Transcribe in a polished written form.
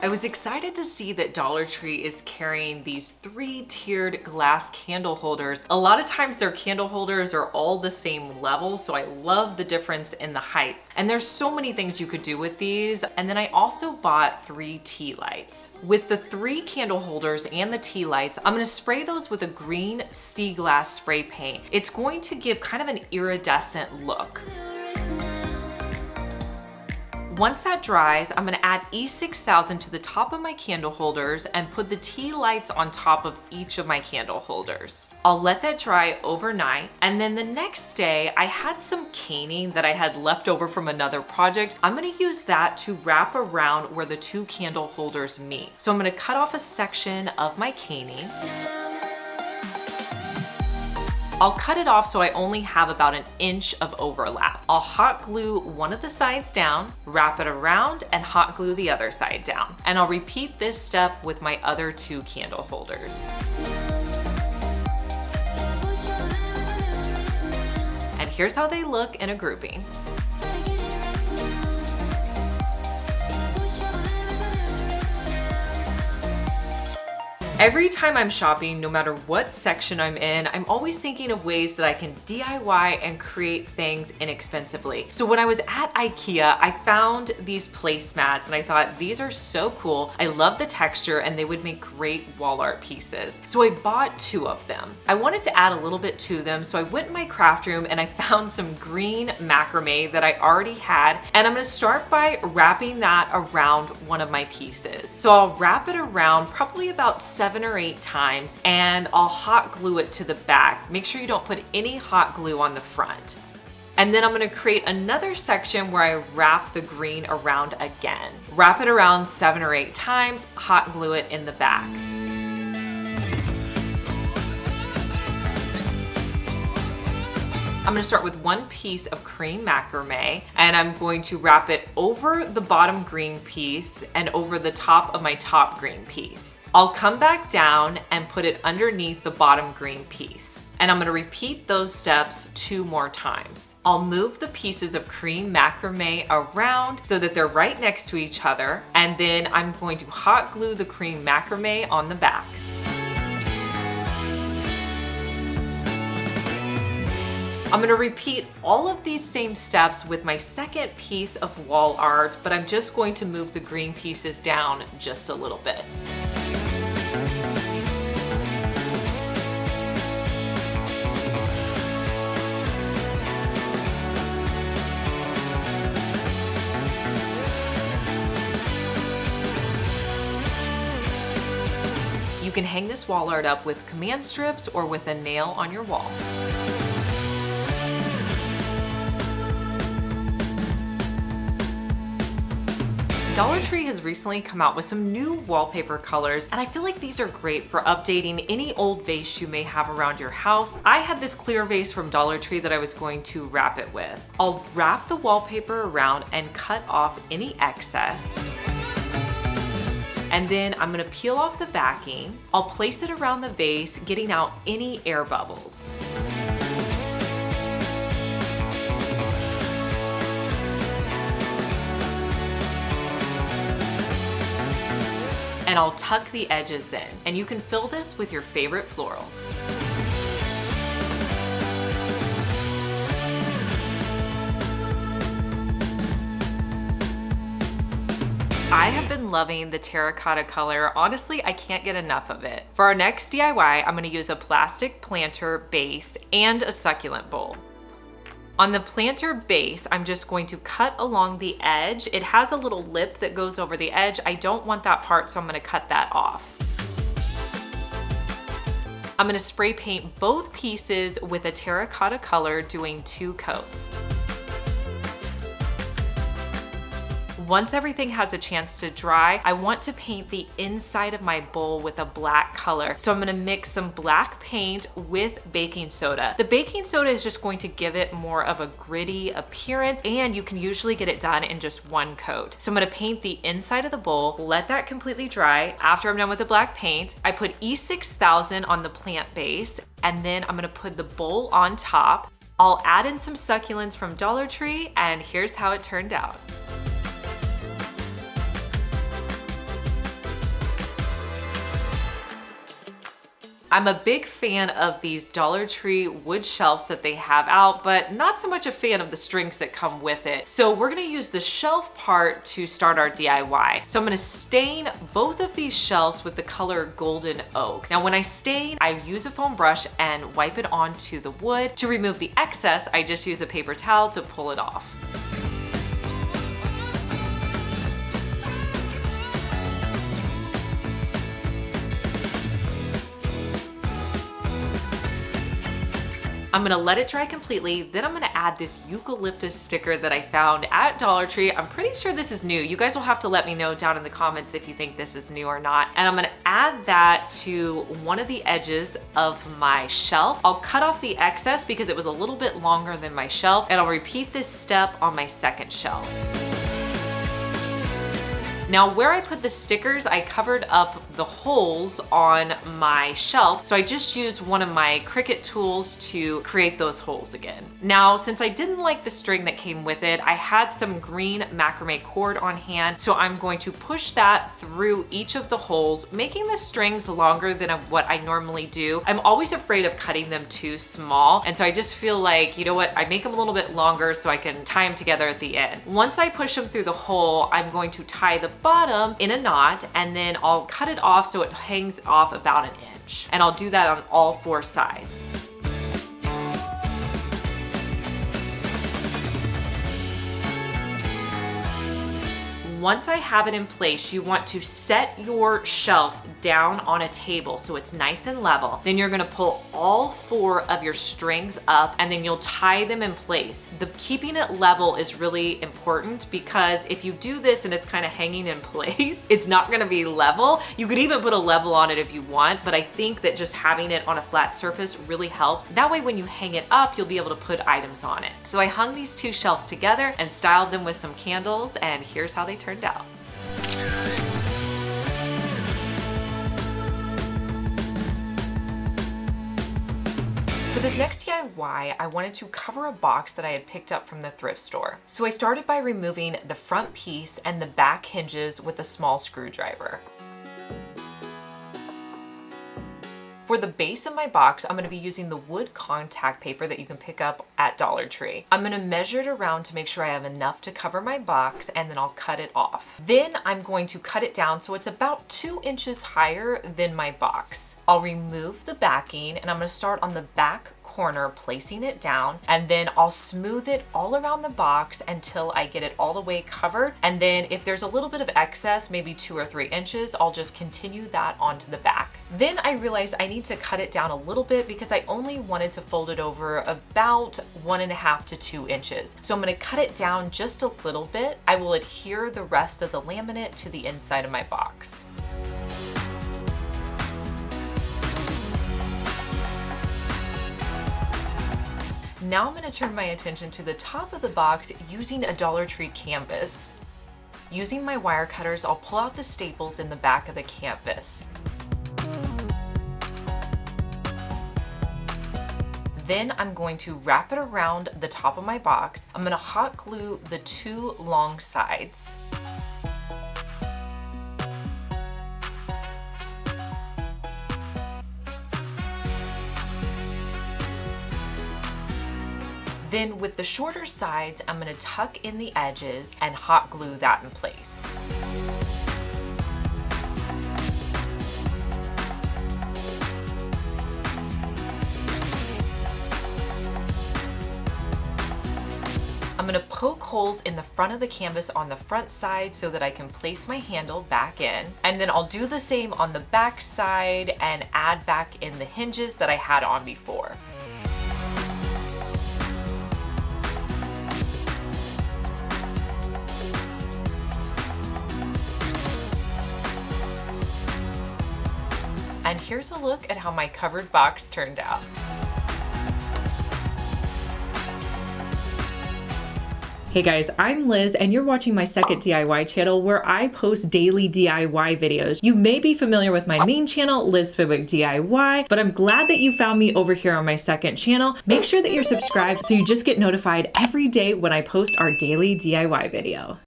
I was excited to see that Dollar Tree is carrying these 3-tiered glass candle holders. A lot of times their candle holders are all the same level, so I love the difference in the heights. And there's so many things you could do with these. And then I also bought 3 tea lights. With the 3 candle holders and the tea lights, I'm gonna spray those with a green sea glass spray paint. It's going to give kind of an iridescent look. Once that dries, I'm gonna add E6000 to the top of my candle holders and put the tea lights on top of each of my candle holders. I'll let that dry overnight, and then the next day, I had some caning that I had left over from another project. I'm gonna use that to wrap around where the 2 candle holders meet. So I'm gonna cut off a section of my caning. I'll cut it off so I only have about 1 inch of overlap. I'll hot glue one of the sides down, wrap it around, and hot glue the other side down. And I'll repeat this step with my other 2 candle holders. And here's how they look in a grouping. Every time I'm shopping, no matter what section I'm in, I'm always thinking of ways that I can DIY and create things inexpensively. So when I was at IKEA, I found these placemats and I thought these are so cool. I love the texture and they would make great wall art pieces. So I bought 2 of them. I wanted to add a little bit to them, so I went in my craft room and I found some green macrame that I already had. And I'm gonna start by wrapping that around one of my pieces. So I'll wrap it around probably about 7 or 8 times, and I'll hot glue it to the back. Make sure you don't put any hot glue on the front. And then I'm gonna create another section where I wrap the green around again. Wrap it around 7 or 8 times, hot glue it in the back. I'm gonna start with 1 piece of cream macrame, and I'm going to wrap it over the bottom green piece and over the top of my top green piece. I'll come back down and put it underneath the bottom green piece. And I'm gonna repeat those steps 2 more times. I'll move the pieces of cream macrame around so that they're right next to each other, and then I'm going to hot glue the cream macrame on the back. I'm gonna repeat all of these same steps with my second piece of wall art, but I'm just going to move the green pieces down just a little bit. You can hang this wall art up with command strips or with a nail on your wall. Dollar Tree has recently come out with some new wallpaper colors, and I feel like these are great for updating any old vase you may have around your house. I had this clear vase from Dollar Tree that I was going to wrap it with. I'll wrap the wallpaper around and cut off any excess. And then I'm gonna peel off the backing. I'll place it around the vase, getting out any air bubbles. And I'll tuck the edges in. And you can fill this with your favorite florals. I have been loving the terracotta color. Honestly, I can't get enough of it. For our next DIY, I'm gonna use a plastic planter base and a succulent bowl. On the planter base, I'm just going to cut along the edge. It has a little lip that goes over the edge. I don't want that part, so I'm gonna cut that off. I'm gonna spray paint both pieces with a terracotta color, doing 2 coats. Once everything has a chance to dry, I want to paint the inside of my bowl with a black color. So I'm gonna mix some black paint with baking soda. The baking soda is just going to give it more of a gritty appearance, and you can usually get it done in just 1 coat. So I'm gonna paint the inside of the bowl, let that completely dry. After I'm done with the black paint, I put E6000 on the plant base, and then I'm gonna put the bowl on top. I'll add in some succulents from Dollar Tree, and here's how it turned out. I'm a big fan of these Dollar Tree wood shelves that they have out, but not so much a fan of the strings that come with it. So we're gonna use the shelf part to start our DIY. So I'm gonna stain both of these shelves with the color Golden Oak. Now when I stain, I use a foam brush and wipe it onto the wood. To remove the excess, I just use a paper towel to pull it off. I'm gonna let it dry completely, then I'm gonna add this eucalyptus sticker that I found at Dollar Tree. I'm pretty sure this is new. You guys will have to let me know down in the comments if you think this is new or not. And I'm gonna add that to one of the edges of my shelf. I'll cut off the excess because it was a little bit longer than my shelf, and I'll repeat this step on my second shelf. Now where I put the stickers, I covered up the holes on my shelf. So I just used one of my Cricut tools to create those holes again. Now, since I didn't like the string that came with it, I had some green macrame cord on hand. So I'm going to push that through each of the holes, making the strings longer than what I normally do. I'm always afraid of cutting them too small. And so I just feel like, you know what, I make them a little bit longer so I can tie them together at the end. Once I push them through the hole, I'm going to tie the bottom in a knot, and then I'll cut it off so it hangs off about an inch. And I'll do that on all 4 sides. Once I have it in place, you want to set your shelf down on a table so it's nice and level. Then you're gonna pull all 4 of your strings up, and then you'll tie them in place. Keeping it level is really important, because if you do this and it's kind of hanging in place, it's not gonna be level. You could even put a level on it if you want, but I think that just having it on a flat surface really helps. That way when you hang it up, you'll be able to put items on it. So I hung these 2 shelves together and styled them with some candles, and here's how they turned out. For this next DIY, I wanted to cover a box that I had picked up from the thrift store. So I started by removing the front piece and the back hinges with a small screwdriver. For the base of my box, I'm gonna be using the wood contact paper that you can pick up at Dollar Tree. I'm gonna measure it around to make sure I have enough to cover my box, and then I'll cut it off. Then I'm going to cut it down so it's about 2 inches higher than my box. I'll remove the backing, and I'm gonna start on the back corner, placing it down, and then I'll smooth it all around the box until I get it all the way covered. And then if there's a little bit of excess, maybe 2 or 3 inches, I'll just continue that onto the back. Then I realized I need to cut it down a little bit because I only wanted to fold it over about 1.5 to 2 inches. So I'm gonna cut it down just a little bit. I will adhere the rest of the laminate to the inside of my box. Now I'm going to turn my attention to the top of the box using a Dollar Tree canvas. Using my wire cutters, I'll pull out the staples in the back of the canvas. Then I'm going to wrap it around the top of my box. I'm going to hot glue the 2 long sides. Then with the shorter sides, I'm gonna tuck in the edges and hot glue that in place. I'm gonna poke holes in the front of the canvas on the front side so that I can place my handle back in. And then I'll do the same on the back side and add back in the hinges that I had on before. And here's a look at how my covered box turned out. Hey guys, I'm Liz and you're watching my second DIY channel where I post daily DIY videos. You may be familiar with my main channel, Liz Fenwick DIY, but I'm glad that you found me over here on my second channel. Make sure that you're subscribed so you just get notified every day when I post our daily DIY video.